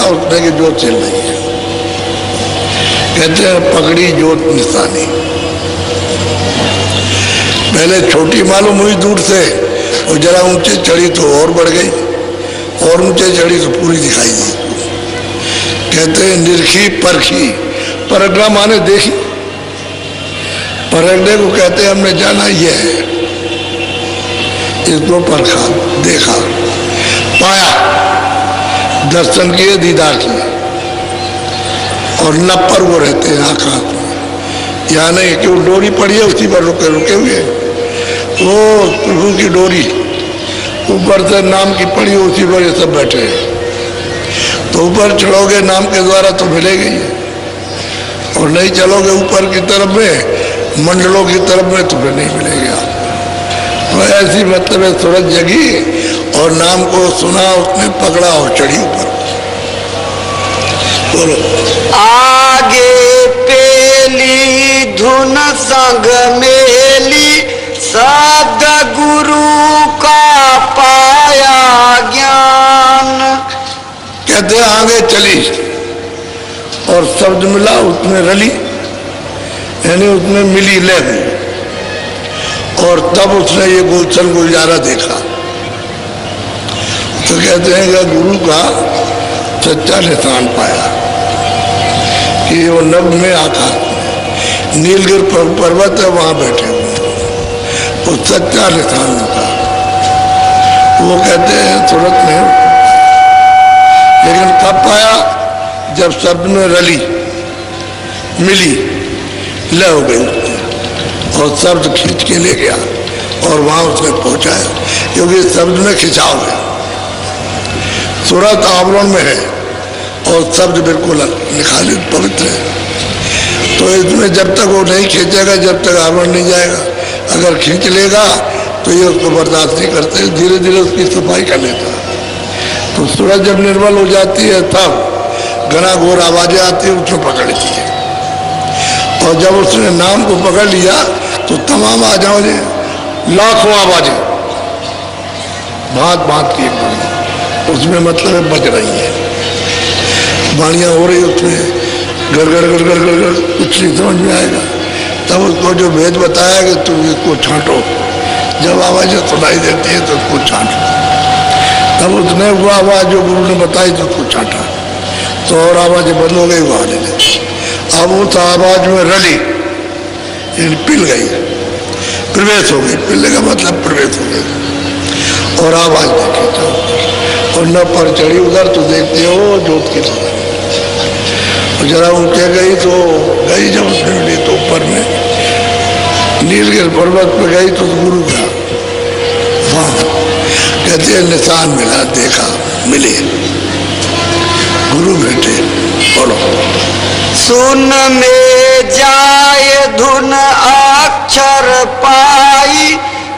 देखा उसने कि जोत चल रही है। कहते हैं पकड़ी जोत निशानी। पहले छोटी मालूम हुई दूर से, और जरा ऊंचे चढ़ी तो और बढ़ गई, और ऊंचे चढ़ी तो पूरी दिखाई दी। कहते हैं निरखी परखी, परखना माने देखी, परखने को कहते हैं हमने जाना यह है, इसको परखा, देखा, पाया, दर्शन किए, दीदार किए। और नब पर वो रहते हैं आकाश में, यहाँ नहीं कि वो डोरी पड़ी है उसी पर रुके रुके हुए, वो प्रभु की डोरी ऊपर से नाम की पड़ी उसी पर ये सब बैठे हैं। तो ऊपर चढ़ोगे नाम के द्वारा तो मिलेगी, और नहीं चलोगे ऊपर की तरफ में, मंडलों की तरफ में, तो फिर नहीं मिलेगा। तो ऐसी मतलब है सूरज जगी और नाम को सुना, उसने पकड़ा और चढ़ी ऊपर। बोलो। आगे पेली धुन संग मेली, शब्द गुरु का पाया ज्ञान। कहते आगे चली और शब्द मिला, उसमें रली, यानी उसमें मिली लय, और तब उसने ये गुलशन गुलजारा देखा। तो कहते हैं कि गुरु का सच्चा निशान पाया कि वो नभ में आकाश में नीलगिर पर्वत है, वहां बैठे हुए वो सच्चा निशान होता। वो कहते हैं तुरंत नहीं, लेकिन कब पाया? जब शब्द में रली, मिली, लय हो गई और शब्द खींच के ले गया और वहां उसने पहुंचाया, क्योंकि शब्द में खिंचाव है, सूरत आवरण में है और शब्द बिल्कुल निखालित पवित्र है। तो इसमें जब तक वो नहीं खींचेगा, जब तक आवरण नहीं जाएगा। अगर खींच लेगा तो ये उसको बर्दाश्त नहीं करते, धीरे धीरे उसकी सफाई कर लेता। तो सूरज जब निर्मल हो जाती है तब घना घोर आवाजें आती है, उसको पकड़ लेती है। और जब उसने नाम को पकड़ लिया तो तमाम आवाजें, लाखों आवाजें भांत भांत की उसमें मतलब बज रही है, वाणियां हो रही उसमें, गड़गड़ गड़गड़ गड़गड़, कुछ नहीं समझ में आएगा। तब उसको जो भेद बताया कि तुम इसको छांटो, जब आवाजें सुनाई देती है तो उसको छांटो। तब उसने वो आवाज जो गुरु ने बताई तो उसको छांटा, तो और आवाजें बंद हो गई, वो आने लगी। अब उस आवाज में रली, पिल गई, प्रवेश हो गई। पिलने का मतलब प्रवेश हो गई। और आवाज देखी तो, और न पर चढ़ी उधर तो देखते हो जोत की तरह, जरा ऊंचे गई तो गई, जब उसने मिली तो ऊपर में नीलगिर पर्वत पे गई तो गुरु का वहां कहते हैं निशान मिला, देखा, मिले, गुरु बेटे। बोलो। सुन में जाए धुन अक्षर पाई,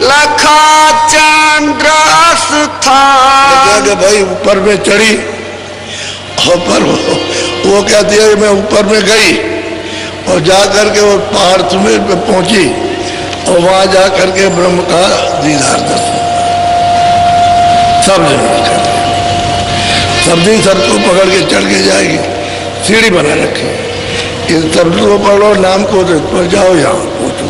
लखा चंद्र स्थान। भाई ऊपर में चढ़ी, ऊपर वो कहती है मैं ऊपर में गई और जा करके वो पहाड़ सुमेर पे पहुंची और वहां जा करके ब्रह्म का दीदार दर्शन, सब सब दिन सबको पकड़ के चढ़ के जाएगी, सीढ़ी बना रखी, इस शब्द को पकड़ो, नाम को पर जाओ, यहाँ पहुंचो,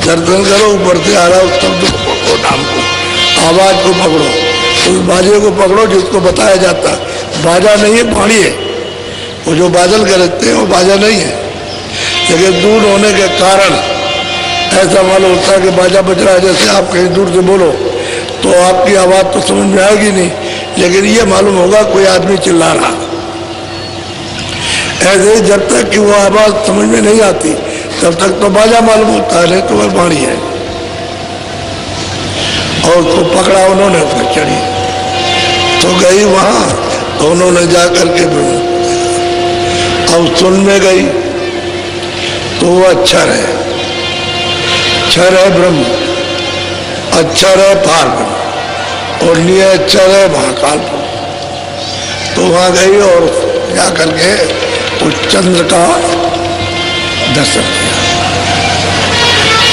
दर्शन करो, ऊपर से आ रहा उस शब्द को पकड़ो, नाम को, आवाज को पकड़ो, उस बाजे को पकड़ो जिसको बताया जाता। बाजा नहीं है, वाणी है। वो जो बादल करते हैं वो बाजा नहीं है, लेकिन दूर होने के कारण ऐसा मालूम होता है कि बाजा बज रहा है। जैसे आप कहीं दूर से बोलो तो आपकी आवाज़ तो समझ में आएगी नहीं, लेकिन ये मालूम होगा कोई आदमी चिल्ला रहा। ऐसे जब तक कि वो आवाज़ समझ में नहीं आती तब तक तो बाजा मालूम होता है, नहीं तो वह वाणी है। और उसको पकड़ा उन्होंने, उसको चढ़ी तो गई वहाँ, तो उन्होंने जा करके अब सुन में गई तो वो अक्षर है, क्षर है ब्रह्म, अक्षर है पार ब्रह्म, और निय अक्षर है महाकाल। तो वहां गई और जा करके उस चंद्र का दर्शन किया,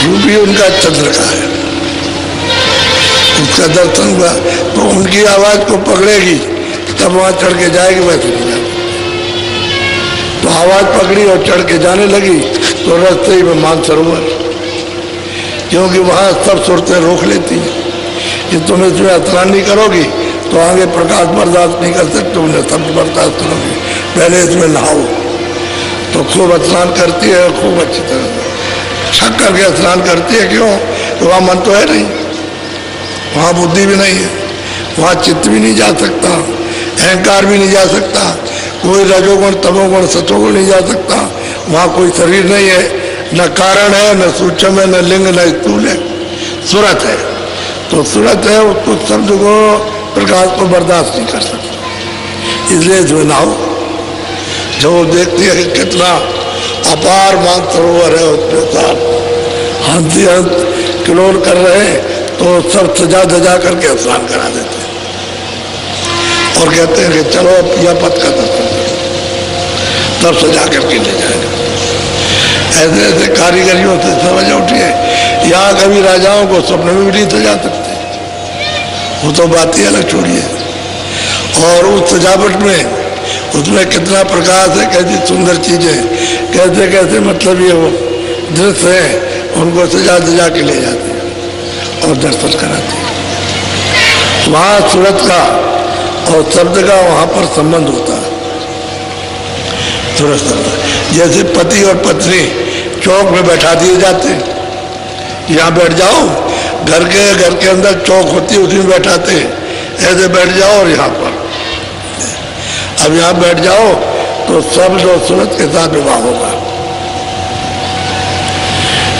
रूपी उनका चंद्र का है, उसका दर्शन हुआ। तो उनकी आवाज को पकड़ेगी तब वहां चढ़ के जाएगी, वैसे नहीं जाएगी। तो आवाज पकड़ी और चढ़ के जाने लगी तो रास्ते ही में मानसरोवर, क्योंकि वहां सब सूरतें रोक लेती हैं कि तुम इसमें स्नान नहीं करोगी तो आगे प्रकाश बर्दाश्त नहीं कर सकते, तुमने सब बर्दाश्त करोगी, पहले इसमें नहाओ। तो खूब स्नान करती है, खूब अच्छी तरह छक करके स्नान करती है। क्यों? तो वहाँ मन तो है नहीं, वहाँ बुद्धि भी नहीं है, वहाँ चित्त भी नहीं जा सकता, अहंकार भी नहीं जा सकता, कोई रजोगुण तमोगुण सतोगुण नहीं जा सकता, वहाँ कोई शरीर नहीं है, न कारण है, न सूक्ष्म है, न लिंग, न स्थूल है, सूरत है। तो सूरत है, उसको शब्द को प्रकाश को बर्दाश्त नहीं कर सकता, इसलिए जो ना हो। जब वो देखती है कि कितना अपार मानसरोवर है, उसके साथ हाथी हंस किलोल कर रहे हैं, तो सब सजा धजा करके स्नान करा देते हैं और कहते हैं कि चलो यह पथ का दर्शन करो, तब सजा करके ले जाएगा। ऐसे ऐसे कारीगरियों से समझ उठी है। यहाँ कभी राजाओं को स्वप्न में भी नहीं सजा सकते, वो तो बात ही अलग छोड़िए। और उस सजावट में उसमें कितना प्रकाश है, कैसी सुंदर चीजें, कैसे कैसे मतलब ये वो दृश्य है, उनको सजा सजा के ले जाते हैं और दर्शन कराते हैं। वहाँ सूरत का और शब्द का वहाँ पर संबंध होता है। सूरत शब्द जैसे पति और पत्नी चौक में बैठा दिए जाते हैं, यहाँ बैठ जाओ, घर के अंदर चौक होती है, उसमें बैठाते हैं, ऐसे बैठ जाओ और यहाँ पर अब यहाँ बैठ जाओ तो शब्द और सूरत के साथ विवाह होगा।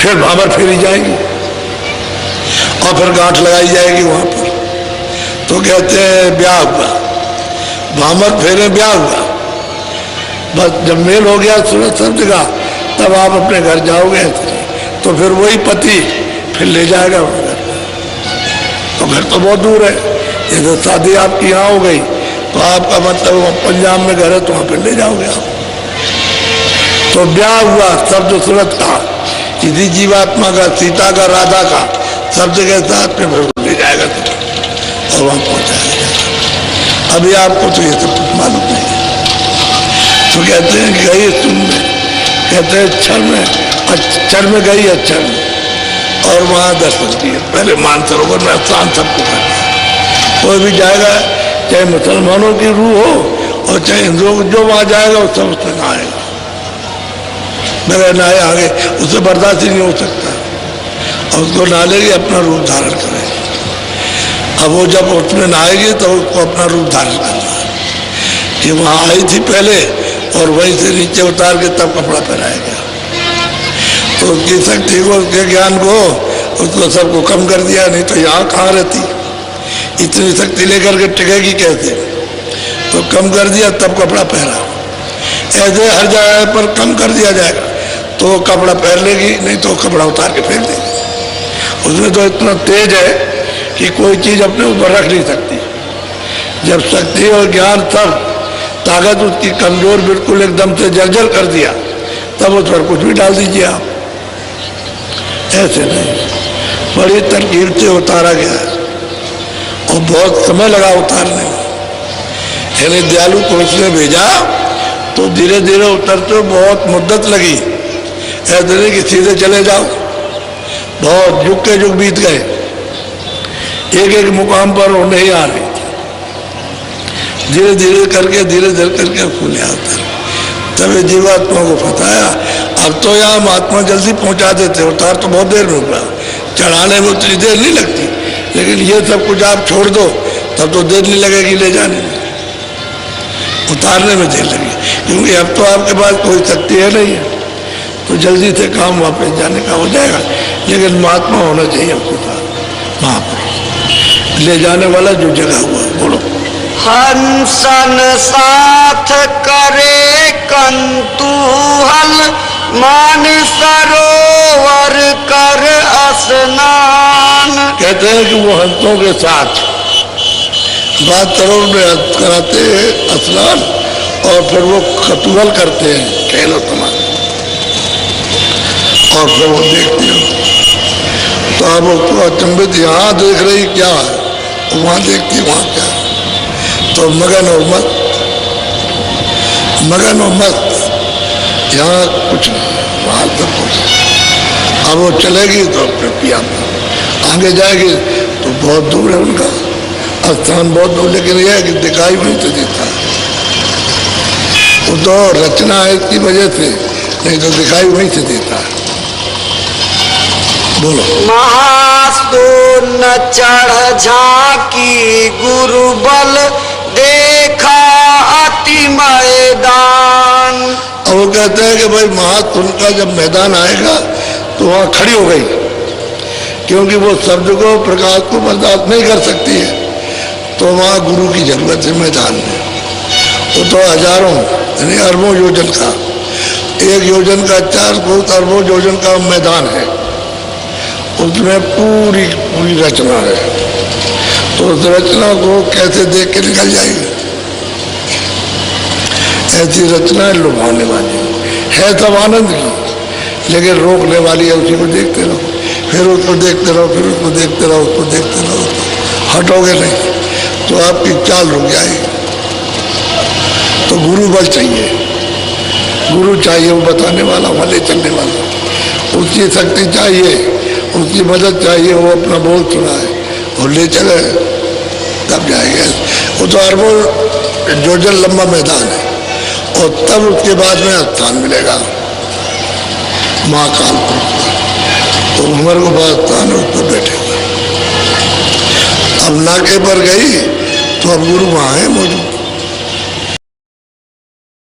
फिर भावर फेरी जाएगी और फिर गांठ लगाई जाएगी वहां पर, तो कहते हैं ब्याह हुआ, भावर फेरे ब्याह हुआ। बस जब मेल हो गया सूरत शब्द का, तब आप अपने घर जाओगे, तो फिर वही पति फिर ले जाएगा वहां घर। तो घर तो बहुत दूर है, जैसे शादी आपकी यहाँ हो गई तो आपका मतलब पंजाब में घर है, तो वहां पर ले जाओगे आप। तो ब्याह हुआ शब्द सूरत का, किसी जीवात्मा का, सीता का, राधा का शब्द के साथ में फिर ले जाएगा और वहां पहुंचाएगा। अभी आपको तो ये सब कुछ मालूम नहीं है। तो कहते हैं कि गई तुम, कहते हैं अक्षर में गई, अक्षर में, और वहां दर्शन किए। पहले मानसरोवर में स्नान सबको करना। कोई भी जाएगा, चाहे मुसलमानों की रूह हो और चाहे हिंदुओं, जो वहां जाएगा वो सब उससे नहाएगा, मेरे नहाए आगे उसे बर्दाश्त ही नहीं हो सकता, और उसको नहा लेगी, अपना रूप धारण करेगी। अब वो जब उसमें नहाएगी तो उसको अपना रूप धारण करना है कि वहां आई थी पहले और वहीं से नीचे उतार के तब कपड़ा पहनाएगा। तो उसकी शक्ति को, उसके ज्ञान को, उसको सबको कम कर दिया, नहीं तो यहाँ कहाँ रहती, इतनी शक्ति लेकर के टिकेगी कैसे? तो कम कर दिया, तब कपड़ा पहना। ऐसे हर जगह पर कम कर दिया जाएगा तो कपड़ा पहन लेगी, नहीं तो कपड़ा उतार के फेंक देगी। उसमें तो इतना तेज है कि कोई चीज अपने ऊपर रख नहीं सकती। जब शक्ति और ज्ञान सब ताकत उसकी कमजोर बिल्कुल एकदम से जर्जर कर दिया, तब उस पर कुछ भी डाल दीजिए आप। ऐसे नहीं, बड़ी तरकीब से उतारा गया है और बहुत समय लगा उतारने में। यानी दयालु को उसने भेजा तो धीरे धीरे उतरते बहुत मुद्दत लगी। ऐसे नहीं कि सीधे चले जाओ, बहुत युग के युग बीत गए, एक एक मुकाम पर वो नहीं आ रही थी। धीरे धीरे करके फूले आता, तब जीवात्मा को बताया। अब तो यहाँ महात्मा जल्दी पहुंचा देते, उतार तो बहुत देर में हुआ, चढ़ाने में उतनी देर नहीं लगती, लेकिन ये सब कुछ आप छोड़ दो तब तो देर नहीं लगेगी ले जाने में, उतारने में देर लगी, क्योंकि अब तो आपके पास कोई शक्ति है नहीं है, तो जल्दी से काम वापस जाने का हो जाएगा। लेकिन महात्मा होना चाहिए आपके पास, वहां पर ले जाने वाला जो जगह हुआ। बोलो। हंसन साथ करे कंतूहल, मान सरोवर कर स्नान। कहते हैं कि वो हंसों के साथ बात सरोवर में कराते हैं स्नान, और फिर वो कतूहल करते हैं, खेलो तमाशा, और फिर वो देखते हो तो अब उसको अचंभित, यहाँ देख रही क्या है, वहां देखती वहां क्या है, तो मगन और मत, मगन और मत, यहाँ कुछ वहां तक पहुंचे। अब वो चलेगी तो अपने पिया आगे जाएगी तो बहुत दूर है उनका स्थान, बहुत दूर, लेकिन यह है कि दिखाई नहीं तो देता। वो तो रचना है इसकी वजह से, नहीं तो दिखाई वहीं से देता है। बोलो। महासून चढ़ झांकी गुरु बल देखा अति मैदान। अब वो कहते हैं कि भाई महासून का जब मैदान आएगा तो वहां खड़ी हो गई, क्योंकि वो शब्द को प्रकाश को बर्दाश्त नहीं कर सकती है, तो वहां गुरु की जरूरत है मैदान में। वो तो हजारों यानी अरबों योजन का, एक योजन का 4 अरबों योजन का मैदान है, उसमें पूरी पूरी रचना है। तो उस रचना को कैसे देख के निकल जाएगी? ऐसी रचना है लुभाने वाली है, सब आनंद की, लेकिन रोकने वाली है। उसी को देखते रहो, फिर उसको देखते रहो, फिर उसको देखते रहो, उसको देखते रहो, हटोगे नहीं तो आपकी चाल रुक जाएगी। तो गुरु बल चाहिए, गुरु चाहिए, वो बताने वाला, वहाँ ले चलने वाला, उसकी शक्ति चाहिए, उसकी मदद चाहिए, वो अपना बोल सुनाए और ले चले, तब जाएंगे। वो तो अरबों योजन लंबा मैदान है, और तब उसके बाद में स्थान मिलेगा महाकाल पर। तो उम्र को बाद स्थान उस पर बैठेगा। अब नाके पर गई तो अब गुरु वहाँ है मौजूद।